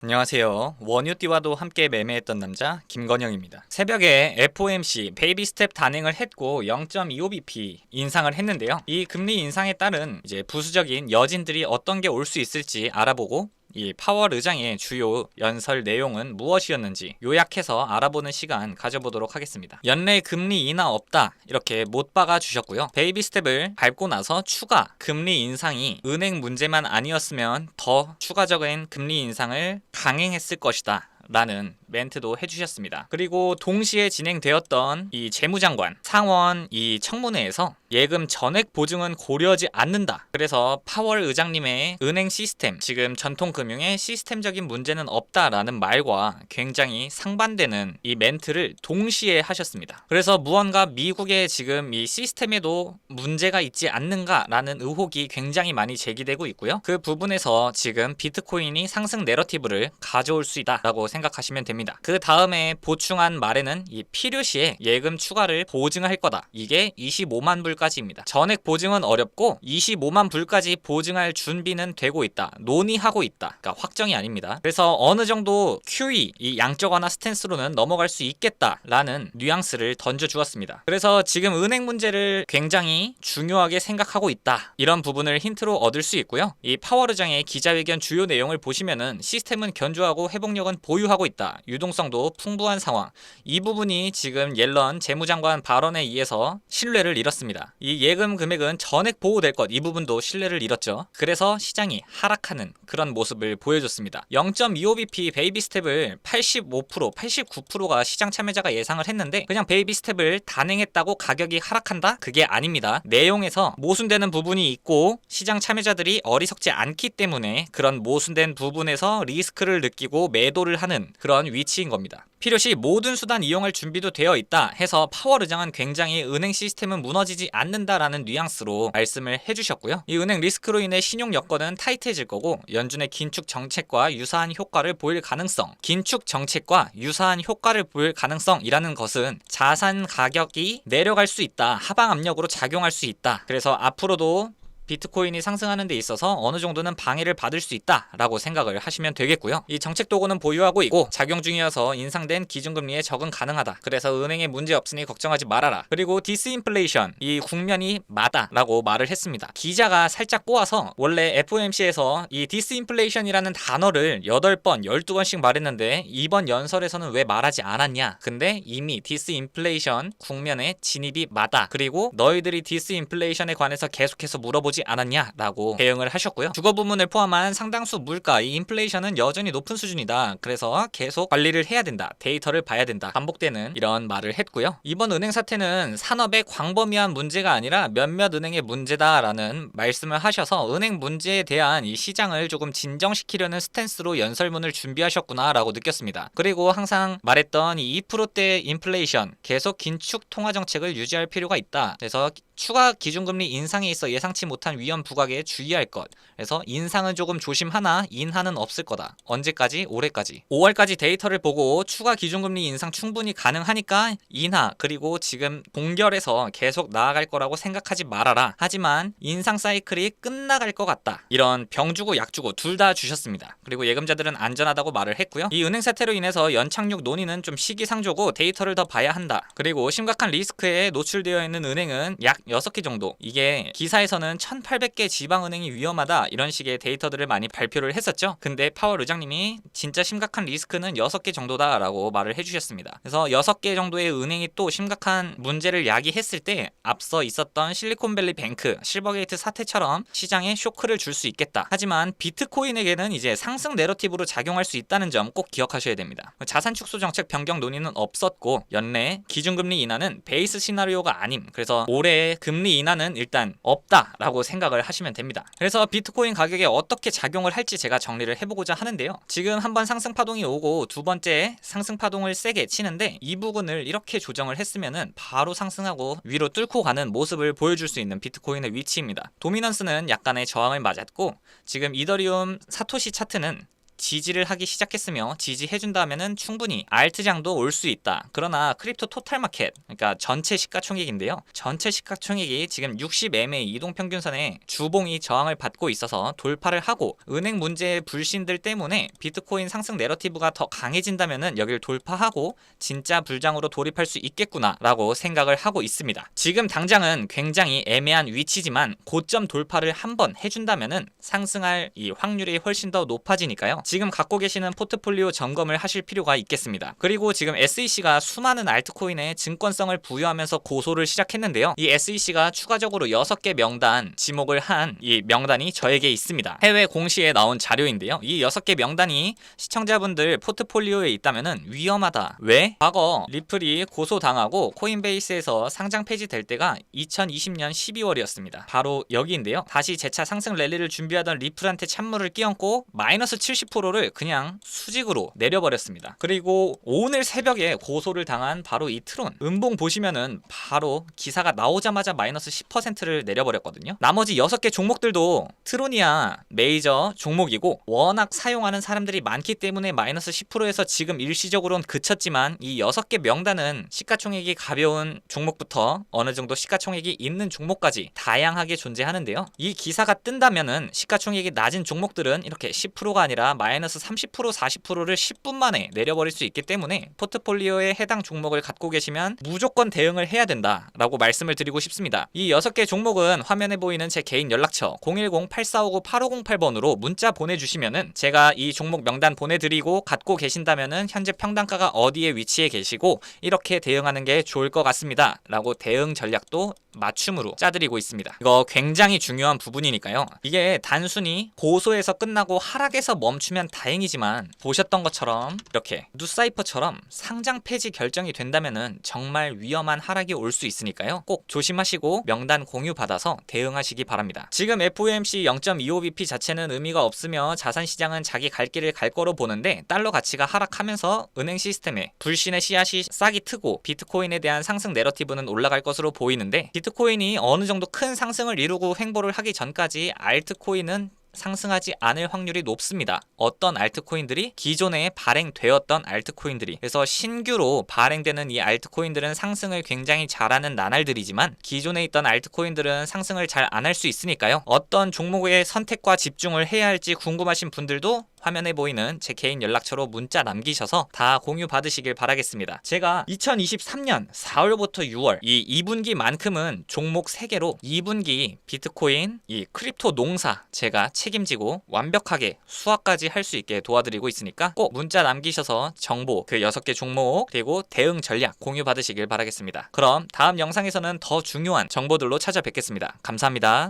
안녕하세요. 원유띠와도 함께 매매했던 남자 김건영입니다. 새벽에 FOMC 베이비 스텝 단행을 했고 0.25bp 인상을 했는데요. 이 금리 인상에 따른 이제 부수적인 여진들이 어떤 게 올 수 있을지 알아보고 이 파월 의장의 주요 연설 내용은 무엇이었는지 요약해서 알아보는 시간 가져보도록 하겠습니다. 연내 금리 인하 없다 이렇게 못 박아 주셨고요. 베이비 스텝을 밟고 나서 추가 금리 인상이 은행 문제만 아니었으면 더 추가적인 금리 인상을 강행했을 것이다 라는 멘트도 해주셨습니다. 그리고 동시에 진행되었던 이 재무장관 상원 이 청문회에서 예금 전액 보증은 고려하지 않는다. 그래서 파월 의장님의 은행 시스템, 지금 전통금융에 시스템적인 문제는 없다라는 말과 굉장히 상반되는 이 멘트를 동시에 하셨습니다. 그래서 무언가 미국의 지금 이 시스템에도 문제가 있지 않는가라는 의혹이 굉장히 많이 제기되고 있고요. 그 부분에서 지금 비트코인이 상승 내러티브를 가져올 수 있다라고 생각하시면 됩니다. 그 다음에 보충한 말에는 이 필요시에 예금 추가를 보증할 거다. 이게 25만 불까지입니다. 전액 보증은 어렵고 25만 불까지 보증할 준비는 되고 있다. 논의하고 있다. 그러니까 확정이 아닙니다. 그래서 어느 정도 QE 이 양적 완화 스탠스로는 넘어갈 수 있겠다라는 뉘앙스를 던져주었습니다. 그래서 지금 은행 문제를 굉장히 중요하게 생각하고 있다. 이런 부분을 힌트로 얻을 수 있고요. 이 파월 의장의 기자회견 주요 내용을 보시면은 시스템은 견조하고 회복력은 보유하고 있다. 유동성도 풍부한 상황. 이 부분이 지금 옐런 재무장관 발언에 의해서 신뢰를 잃었습니다. 이 예금 금액은 전액 보호될 것, 이 부분도 신뢰를 잃었죠. 그래서 시장이 하락하는 그런 모습을 보여줬습니다. 0.25bp 베이비 스텝을 85%, 89%가 시장 참여자가 예상을 했는데 그냥 베이비 스텝을 단행했다고 가격이 하락한다? 그게 아닙니다. 내용에서 모순되는 부분이 있고 시장 참여자들이 어리석지 않기 때문에 그런 모순된 부분에서 리스크를 느끼고 매도를 하는 그런 위치인 겁니다. 필요시 모든 수단 이용할 준비도 되어 있다 해서 파월 의장은 굉장히 은행 시스템은 무너지지 않는다라는 뉘앙스로 말씀을 해주셨고요. 이 은행 리스크로 인해 신용 여건은 타이트해질 거고 연준의 긴축 정책과 유사한 효과를 보일 가능성, 긴축 정책과 유사한 효과를 보일 가능성이라는 것은 자산 가격이 내려갈 수 있다, 하방 압력으로 작용할 수 있다. 그래서 앞으로도 비트코인이 상승하는 데 있어서 어느 정도는 방해를 받을 수 있다라고 생각을 하시면 되겠고요. 이 정책 도구는 보유하고 있고 작용 중이어서 인상된 기준금리에 적응 가능하다. 그래서 은행에 문제 없으니 걱정하지 말아라. 그리고 디스인플레이션, 이 국면이 마다라고 말을 했습니다. 기자가 살짝 꼬아서 원래 FOMC에서 이 디스인플레이션이라는 단어를 8번, 12번씩 말했는데 이번 연설에서는 왜 말하지 않았냐? 근데 이미 디스인플레이션 국면에 진입이 마다. 그리고 너희들이 디스인플레이션에 관해서 계속해서 물어보지 않았냐라고 대응을 하셨고요. 주거 부문을 포함한 상당수 물가, 이 인플레이션은 여전히 높은 수준이다. 그래서 계속 관리를 해야 된다. 데이터를 봐야 된다. 반복되는 이런 말을 했고요. 이번 은행 사태는 산업의 광범위한 문제가 아니라 몇몇 은행의 문제다라는 말씀을 하셔서 은행 문제에 대한 이 시장을 조금 진정시키려는 스탠스로 연설문을 준비하셨구나라고 느꼈습니다. 그리고 항상 말했던 이 2%대 인플레이션, 계속 긴축 통화 정책을 유지할 필요가 있다. 그래서 추가 기준금리 인상에 있어 예상치 못한 위험 부각에 주의할 것. 그래서 인상은 조금 조심하나 인하는 없을 거다. 언제까지? 올해까지. 5월까지 데이터를 보고 추가 기준금리 인상 충분히 가능하니까 인하, 그리고 지금 동결해서 계속 나아갈 거라고 생각하지 말아라. 하지만 인상 사이클이 끝나갈 것 같다. 이런 병 주고 약 주고 둘 다 주셨습니다. 그리고 예금자들은 안전하다고 말을 했고요. 이 은행 사태로 인해서 연착륙 논의는 좀 시기상조고 데이터를 더 봐야 한다. 그리고 심각한 리스크에 노출되어 있는 은행은 약 6개 정도. 이게 기사에서는 1800개 지방은행이 위험하다 이런 식의 데이터들을 많이 발표를 했었죠. 근데 파월 의장님이 진짜 심각한 리스크는 6개 정도다 라고 말을 해주셨습니다. 그래서 6개 정도의 은행이 또 심각한 문제를 야기했을 때 앞서 있었던 실리콘밸리 뱅크, 실버게이트 사태처럼 시장에 쇼크를 줄 수 있겠다. 하지만 비트코인에게는 이제 상승 내러티브로 작용할 수 있다는 점 꼭 기억하셔야 됩니다. 자산 축소 정책 변경 논의는 없었고 연내 기준금리 인하는 베이스 시나리오가 아님. 그래서 올해 금리 인하는 일단 없다라고 생각을 하시면 됩니다. 그래서 비트코인 가격에 어떻게 작용을 할지 제가 정리를 해보고자 하는데요. 지금 한번 상승 파동이 오고 두 번째 상승 파동을 세게 치는데 이 부분을 이렇게 조정을 했으면은 바로 상승하고 위로 뚫고 가는 모습을 보여줄 수 있는 비트코인의 위치입니다. 도미넌스는 약간의 저항을 맞았고 지금 이더리움 사토시 차트는 지지를 하기 시작했으며 지지해준다면은 충분히 알트장도 올 수 있다. 그러나 크립토 토탈마켓, 그러니까 전체 시가총액인데요. 전체 시가총액이 지금 60MA 이동평균선에 주봉이 저항을 받고 있어서 돌파를 하고 은행 문제의 불신들 때문에 비트코인 상승 내러티브가 더 강해진다면은 여기를 돌파하고 진짜 불장으로 돌입할 수 있겠구나 라고 생각을 하고 있습니다. 지금 당장은 굉장히 애매한 위치지만 고점 돌파를 한번 해준다면은 상승할 이 확률이 훨씬 더 높아지니까요. 지금 갖고 계시는 포트폴리오 점검을 하실 필요가 있겠습니다. 그리고 지금 SEC가 수많은 알트코인에 증권성을 부여하면서 고소를 시작했는데요. 이 SEC가 추가적으로 6개 명단 지목을 한 이 명단이 저에게 있습니다. 해외 공시에 나온 자료인데요. 이 6개 명단이 시청자분들 포트폴리오에 있다면은 위험하다. 왜? 과거 리플이 고소당하고 코인베이스에서 상장 폐지될 때가 2020년 12월이었습니다. 바로 여기인데요. 다시 재차 상승 랠리를 준비하던 리플한테 찬물을 끼얹고 마이너스 70%를 그냥 수직으로 내려버렸습니다. 그리고 오늘 새벽에 고소를 당한 바로 이 트론 음봉 보시면은 바로 기사가 나오자마자 마이너스 10%를 내려버렸거든요. 나머지 6개 종목들도 트론이야 메이저 종목이고 워낙 사용하는 사람들이 많기 때문에 마이너스 10%에서 지금 일시적으로는 그쳤지만 이 6개 명단은 시가총액이 가벼운 종목부터 어느 정도 시가총액이 있는 종목까지 다양하게 존재하는데요. 이 기사가 뜬다면은 시가총액이 낮은 종목들은 이렇게 10%가 아니라 마이너스 30% 40%를 10분 만에 내려버릴 수 있기 때문에 포트폴리오에 해당 종목을 갖고 계시면 무조건 대응을 해야 된다라고 말씀을 드리고 싶습니다. 이 6개 종목은 화면에 보이는 제 개인 연락처 010-8459-8508번으로 문자 보내주시면은 제가 이 종목 명단 보내드리고 갖고 계신다면은 현재 평단가가 어디에 위치해 계시고 이렇게 대응하는 게 좋을 것 같습니다 라고 대응 전략도 맞춤으로 짜드리고 있습니다. 이거 굉장히 중요한 부분이니까요. 이게 단순히 고소에서 끝나고 하락에서 멈추면 다행이지만 보셨던 것처럼 이렇게 누사이퍼처럼 상장 폐지 결정이 된다면은 정말 위험한 하락이 올 수 있으니까요. 꼭 조심하시고 명단 공유 받아서 대응하시기 바랍니다. 지금 FOMC 0.25bp 자체는 의미가 없으며 자산시장은 자기 갈 길을 갈 거로 보는데 달러 가치가 하락하면서 은행 시스템에 불신의 씨앗이 싹이 트고 비트코인에 대한 상승 내러티브는 올라갈 것으로 보이는데 비트코인이 어느 정도 큰 상승을 이루고 횡보를 하기 전까지 알트코인은 상승하지 않을 확률이 높습니다. 어떤 알트코인들이 기존에 발행되었던 알트코인들이 그래서 신규로 발행되는 이 알트코인들은 상승을 굉장히 잘하는 나날들이지만 기존에 있던 알트코인들은 상승을 잘 안 할 수 있으니까요. 어떤 종목의 선택과 집중을 해야 할지 궁금하신 분들도 화면에 보이는 제 개인 연락처로 문자 남기셔서 다 공유 받으시길 바라겠습니다. 제가 2023년 4월부터 6월 이 2분기만큼은 종목 3개로 2분기 비트코인, 이 크립토 농사 제가 책임지고 완벽하게 수확까지 할 수 있게 도와드리고 있으니까 꼭 문자 남기셔서 정보 그 6개 종목 그리고 대응 전략 공유 받으시길 바라겠습니다. 그럼 다음 영상에서는 더 중요한 정보들로 찾아뵙겠습니다. 감사합니다.